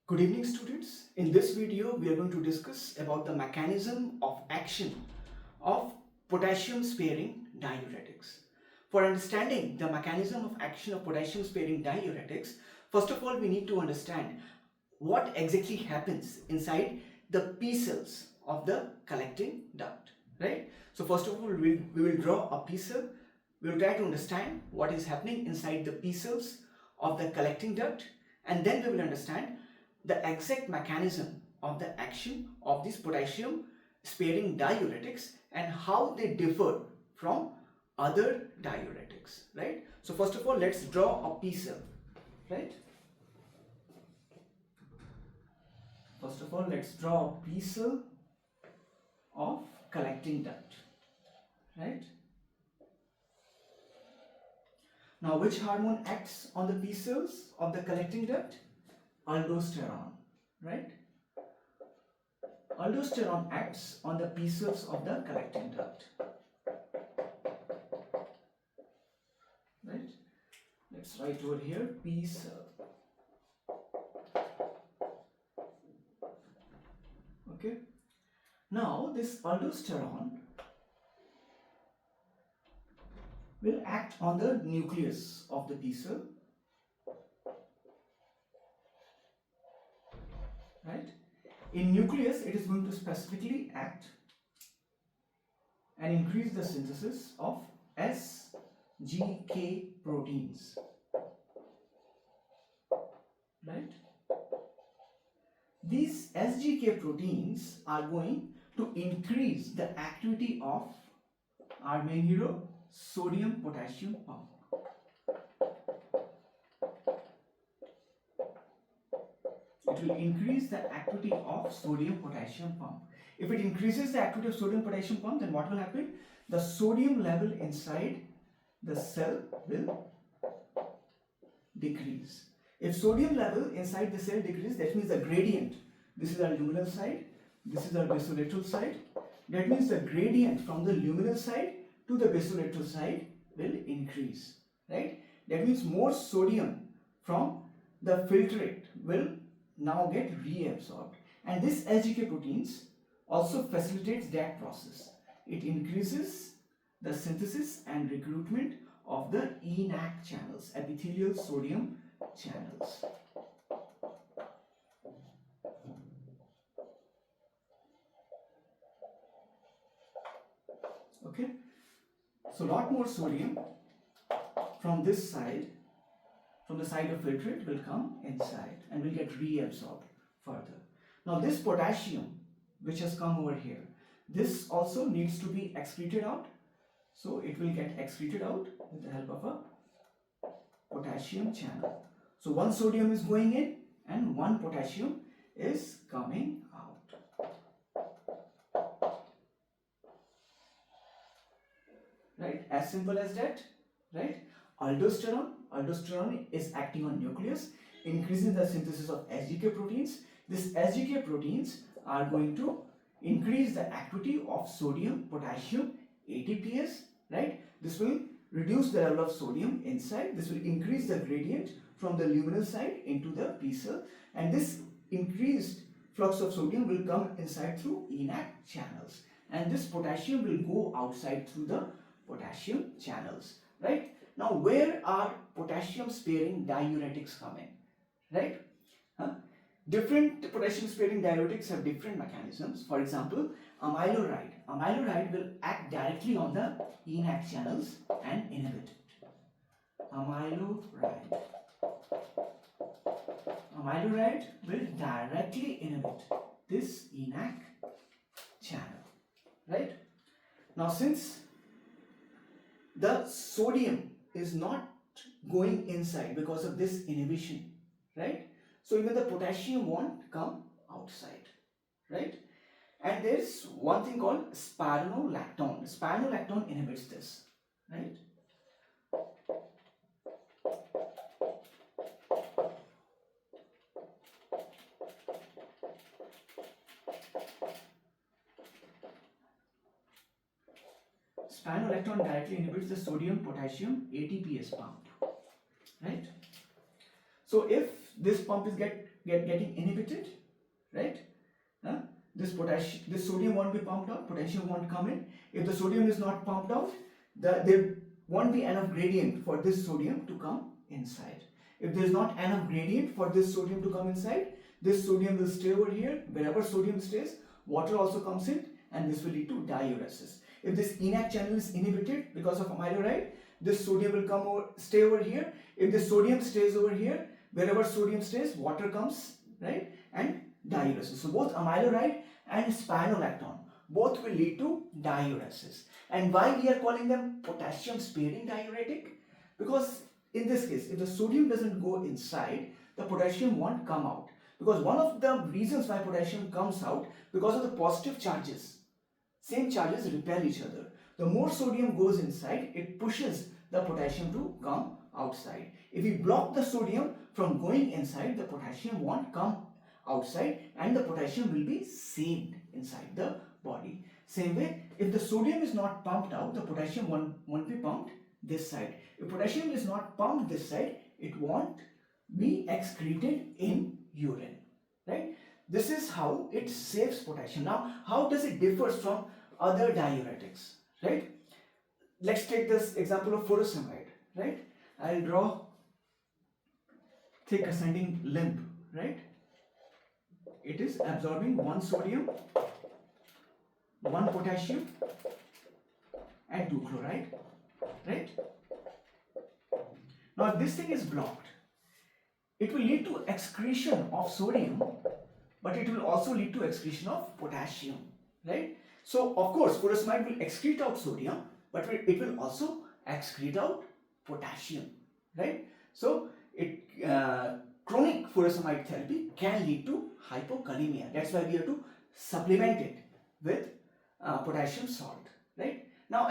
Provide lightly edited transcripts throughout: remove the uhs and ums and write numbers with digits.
Good evening, students. In this video, we are going to discuss about the mechanism of action of potassium sparing diuretics. For understanding the mechanism of action of potassium sparing diuretics, first of all, we need to understand what exactly happens inside the P cells of the collecting duct, right? So first of all, we will draw a P cell. We will try to understand what is happening inside the P cells of the collecting duct, and then we will understand the exact mechanism of the action of these potassium sparing diuretics and how they differ from other diuretics, right? So first of all, let's draw a P cell, right? First of all, let's draw a P cell of collecting duct, right? Now, which hormone acts on the P cells of the collecting duct? Aldosterone, right? Aldosterone acts on the P cells of the collecting duct, right? Let's write over here P cell. Okay. Now this aldosterone will act on the nucleus of the P cell, right? In nucleus, it is going to specifically act and increase the synthesis of SGK proteins, right? These SGK proteins are going to increase the activity of our main hero, sodium potassium pump. It will increase the activity of sodium potassium pump. If it increases the activity of sodium potassium pump, then what will happen? The sodium level inside the cell will decrease. If sodium level inside the cell decreases, that means the gradient. This is our luminal side, this is our basolateral side. That means the gradient from the luminal side to the basolateral side will increase, right? That means more sodium from the filtrate will now get reabsorbed, and this SGK proteins also facilitates that process. It increases the synthesis and recruitment of the ENaC channels, epithelial sodium channels. Okay, so a lot more sodium from this side, from the side of filtrate, will come inside and will get reabsorbed further. Now this potassium which has come over here, this also needs to be excreted out. So it will get excreted out with the help of a potassium channel. So one sodium is going in and one potassium is coming out. Right? As simple as that, right? Aldosterone is acting on nucleus, increasing the synthesis of SGK proteins. These SGK proteins are going to increase the activity of sodium potassium ATPase, right? This will reduce the level of sodium inside. This will increase the gradient from the luminal side into the P cell, and this increased flux of sodium will come inside through ENaC channels, and this potassium will go outside through the potassium channels, right? Now, where are potassium sparing diuretics coming, right? Different potassium sparing diuretics have different mechanisms. For example, amiloride will act directly on the ENaC channels and inhibit it. Amiloride will directly inhibit this ENaC channel, right? Now, since the sodium is not going inside because of this inhibition, right? So even the potassium won't come outside, right? And there's one thing called spironolactone. Spironolactone inhibits this, right? Spironolactone directly inhibits the sodium potassium ATPase pump, right? So if this pump is getting inhibited, right? Huh? This sodium won't be pumped out, potassium won't come in. If the sodium is not pumped out, there won't be enough gradient for this sodium to come inside. If there is not enough gradient for this sodium to come inside, this sodium will stay over here. Wherever sodium stays, water also comes in, and this will lead to diuresis. If this ENaC channel is inhibited because of amiloride, this sodium will stay over here. If the sodium stays over here, wherever sodium stays, water comes, right, and diuresis. So both amiloride and spironolactone, both will lead to diuresis. And why we are calling them potassium sparing diuretic? Because in this case, if the sodium doesn't go inside, the potassium won't come out. Because one of the reasons why potassium comes out, because of the positive charges. Same charges repel each other. The more sodium goes inside, it pushes the potassium to come outside. If we block the sodium from going inside, the potassium won't come outside, and the potassium will be saved inside the body. Same way, if the sodium is not pumped out, the potassium won't be pumped this side. If potassium is not pumped this side, it won't be excreted in urine, right? This is how it saves potassium. Now, how does it differ from other diuretics, right? Let's take this example of furosemide, right? I'll draw thick ascending limb, right? It is absorbing 1 sodium, 1 potassium, and 2 chloride, right? Now, if this thing is blocked, it will lead to excretion of sodium, but it will also lead to excretion of potassium, right? So, of course, furosemide will excrete out sodium, but it will also excrete out potassium, right? So, chronic furosemide therapy can lead to hypokalemia. That's why we have to supplement it with potassium salt, right? Now,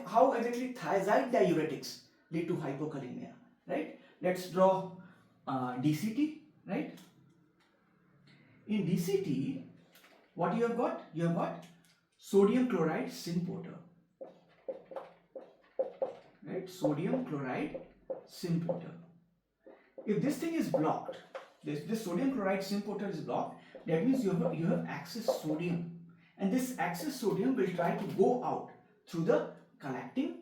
how exactly thiazide diuretics lead to hypokalemia, right? Let's draw DCT, right? In DCT, what you have got? You have got sodium chloride syn-porter, right? Sodium chloride syn-porter. If this thing is blocked, this sodium chloride syn-porter is blocked, that means you have excess sodium, and this excess sodium will try to go out through the collecting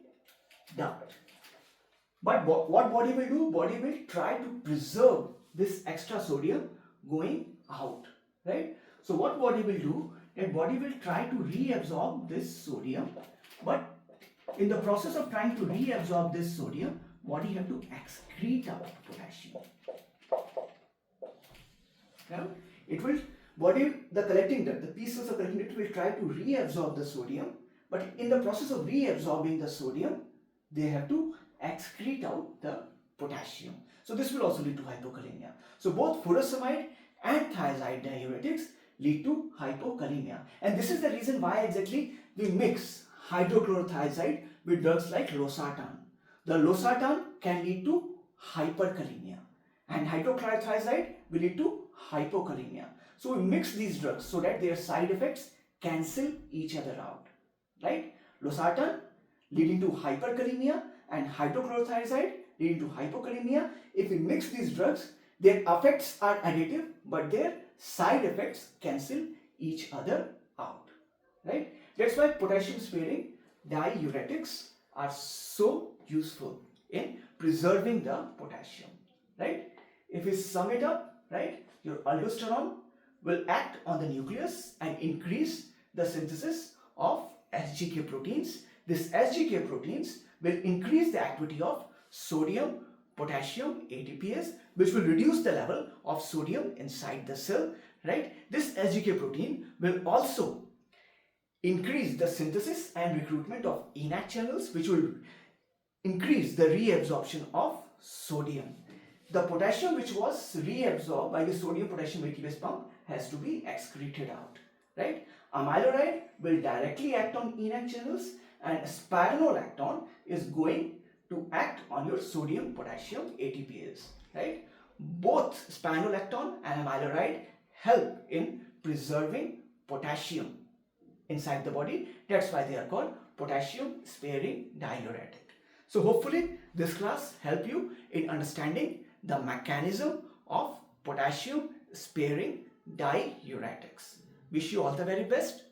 duct. But what body will do? Body will try to preserve this extra sodium going out, right? So what body will do? That body will try to reabsorb this sodium, but in the process of trying to reabsorb this sodium, body have to excrete out potassium. Now, the collecting duct, the pieces of collecting duct will try to reabsorb the sodium, but in the process of reabsorbing the sodium, they have to excrete out the potassium. So this will also lead to hypokalemia. So both furosemide and thiazide diuretics lead to hypokalemia. And this is the reason why exactly we mix hydrochlorothiazide with drugs like losartan. The losartan can lead to hyperkalemia, and hydrochlorothiazide will lead to hypokalemia. So we mix these drugs so that their side effects cancel each other out, right? Losartan leading to hyperkalemia and hydrochlorothiazide leading to hypokalemia. If we mix these drugs, their effects are additive, but their side effects cancel each other out, right? That's why potassium sparing diuretics are so useful in preserving the potassium, right? If we sum it up, right, your aldosterone will act on the nucleus and increase the synthesis of SGK proteins. This SGK proteins will increase the activity of sodium, potassium, ATPase, which will reduce the level of sodium inside the cell, right? This SGK protein will also increase the synthesis and recruitment of ENaC channels, which will increase the reabsorption of sodium. The potassium which was reabsorbed by the sodium potassium ATPase pump has to be excreted out, right? Amiloride will directly act on ENaC channels, and spironolactone is going to act on your sodium potassium ATPase, right? Both spironolactone and amiloride help in preserving potassium inside the body. That's why they are called potassium sparing diuretic. So hopefully this class helped you in understanding the mechanism of potassium sparing diuretics. Wish you all the very best.